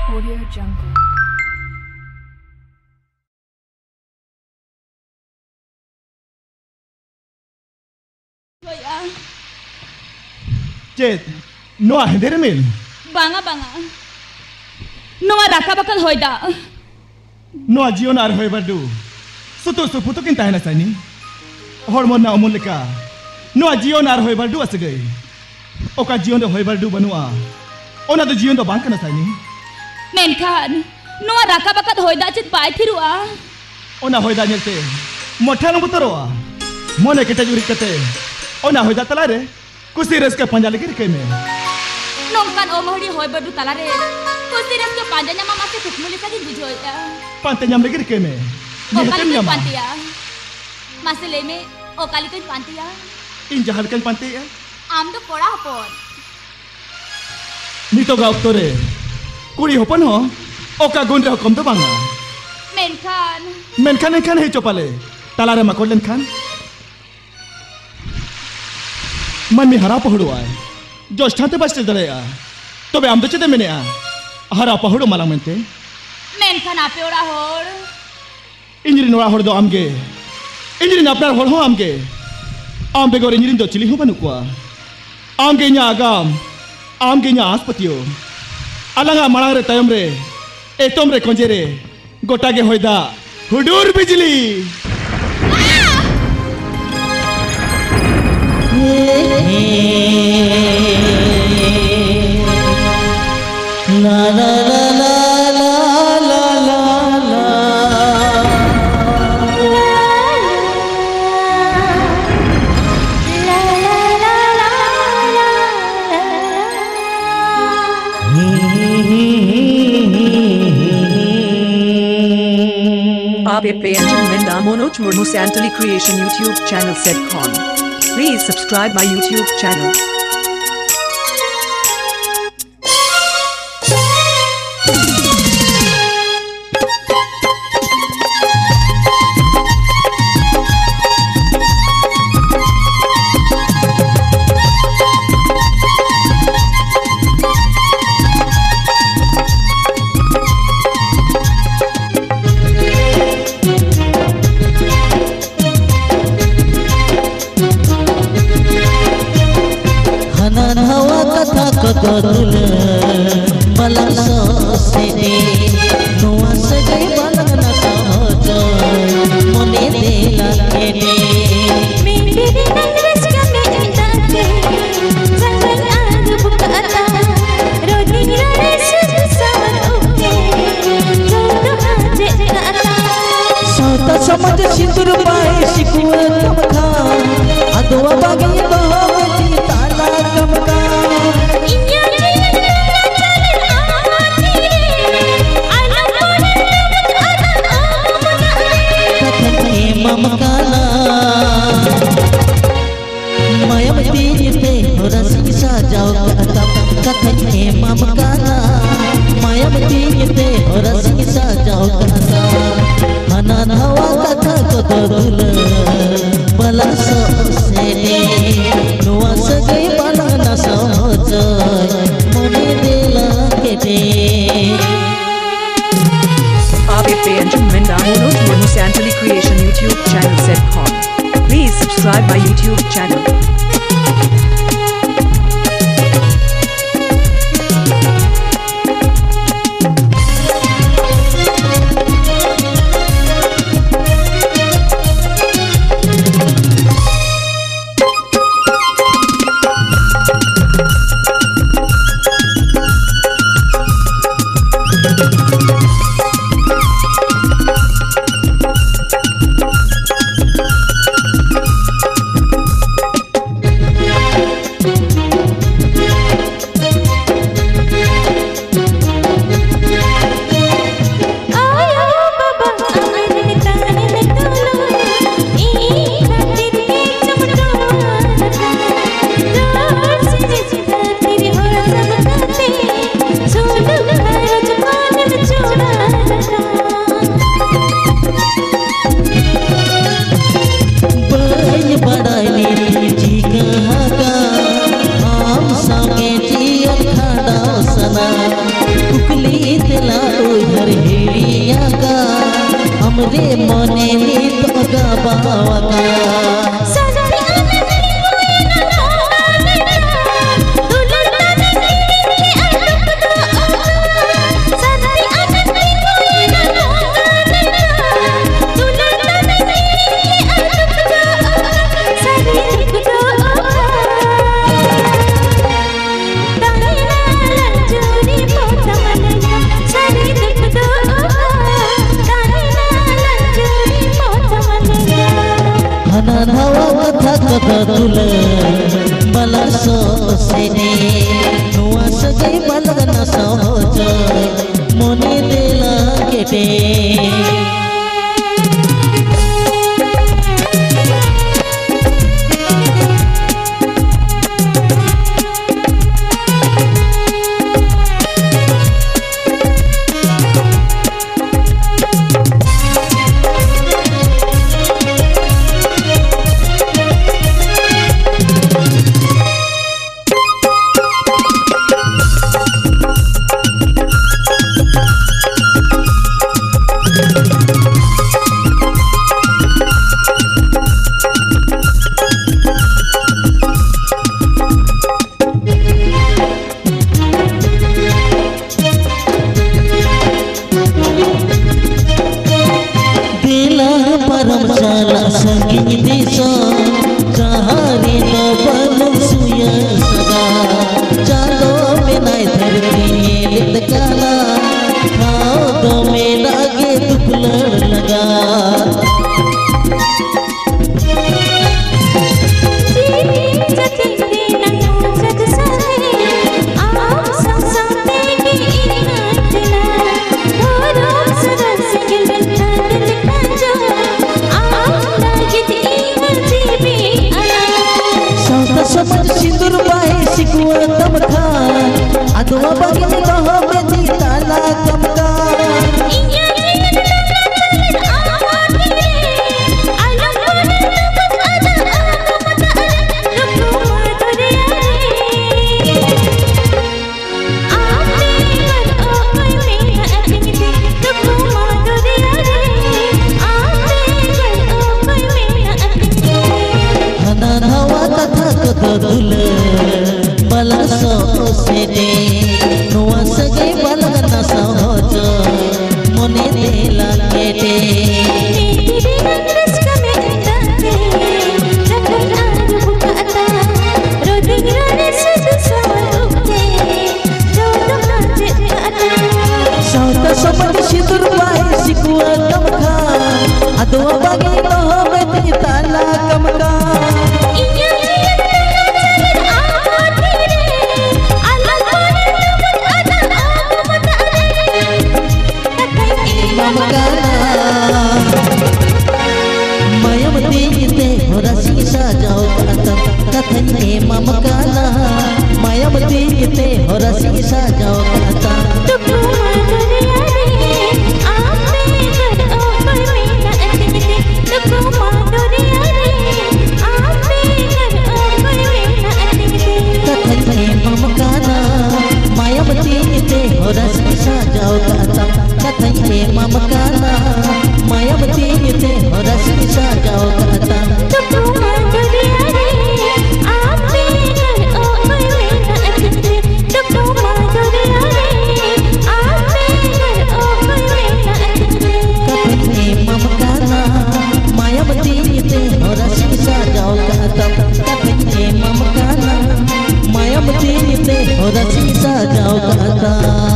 Audio Jungle. Chet, Noah Henderemil. Banga banga. Noah raka bakal hoida. Noah Jion ar hoy bardu. Sutu suputu kinta hena sani. Hormon na umul leka. Noah Jion ar hoy bardu asgai. Oka Jion do hoy bardu banua. Ona do Jion do bang kana sani. Menkan. Noah raka bakal hoida chet pai thirua. Ona hoida nyelte. Mothang butoroa. Mone kita juri kate. Ona hoida talare. Kusi reska panja lagi rikeme. Nongkan omohdi hoy bardu talare. Kusi reska panjanya mama se tukmuli sagi bujoya. Pante nyam lagi rikeme. Okali kan pantia. Masih leme okali kan pantia. Injahal kan pante ya. Am do pora hopon. Nito ga oktore. Kuri hopon ho. Oka gun re hokom do banga. Menkan. Menkan he chopale. Talare makolen kan. मन में हरा पहुड़ो आए जो स्थान बस दले आ तो बे आमदो चदे मेने आ हरा पहुड़ो माला मनते मेन खाना पे ओरा होड़ इंजरी नोरा होड़ दो आमगे इंजरी अपना होड़ हो आमगे आम बेगोर इंजरी दो चिली हो बनुकुआ आमगे न्या आगाम आमगे न्या आस्पतियो अलंगा मणांग रे तयम रे एतोम रे कोंजे रे गोटा गे होइदा हुडूर बिजली La la la la la la la आप पे में दामोनोच Murmu Santali creation YouTube channel सेट कॉन Please subscribe my YouTube channel. Kodul balang sosene noa sagai balang na sahojo mone dela kene mimpi nangres kame entake jangan adu bukata rodi rare susah oke jodoh aje kata sauta samaj sindur pai sikua kamka adwa bagi bahawati tala kamka Katanya mamkana maya betiyete ora sisa jauh kata hanan hawa kata kodul balas sene nuwa sagai balana sahojo mone dela kete आप पे में दामोनोच Murmu Santali creation YouTube channel सेट कॉन Please subscribe my YouTube channel. Sana कुकली तेला उधर हेड़िया का हमरे मने नीत गबावा का हवा कथा कथा तुल बलसो सेने नुआ सगे बलगन सहज मोने देला केटे परमशाला संगीत देशो जहारे तो बलम सुया सदा चालो में नाय धरती लित काला खाओ तो में लागे दुखलड़ लगा सिंदूर बाई सिकुआ तमखा अदवा बगिन कहो में दी ताला कमका दुल बलसो सेने नुआ सगे बलगन सहज मोने देला केटे सौता समर सिंदूर बाई सिकुआ तमखा अदवा बागी कहो में दी ताला कमका मायावती हो रसी सजाओ कथने ममकाना मायावती हो रसी सजाओ कथा कथने ममकाना मायावती हो रसी सजाओ कथा कथने ममकाना मायावती हो रसी सजाओ कथा मायावती हो रसी सजाओ कथा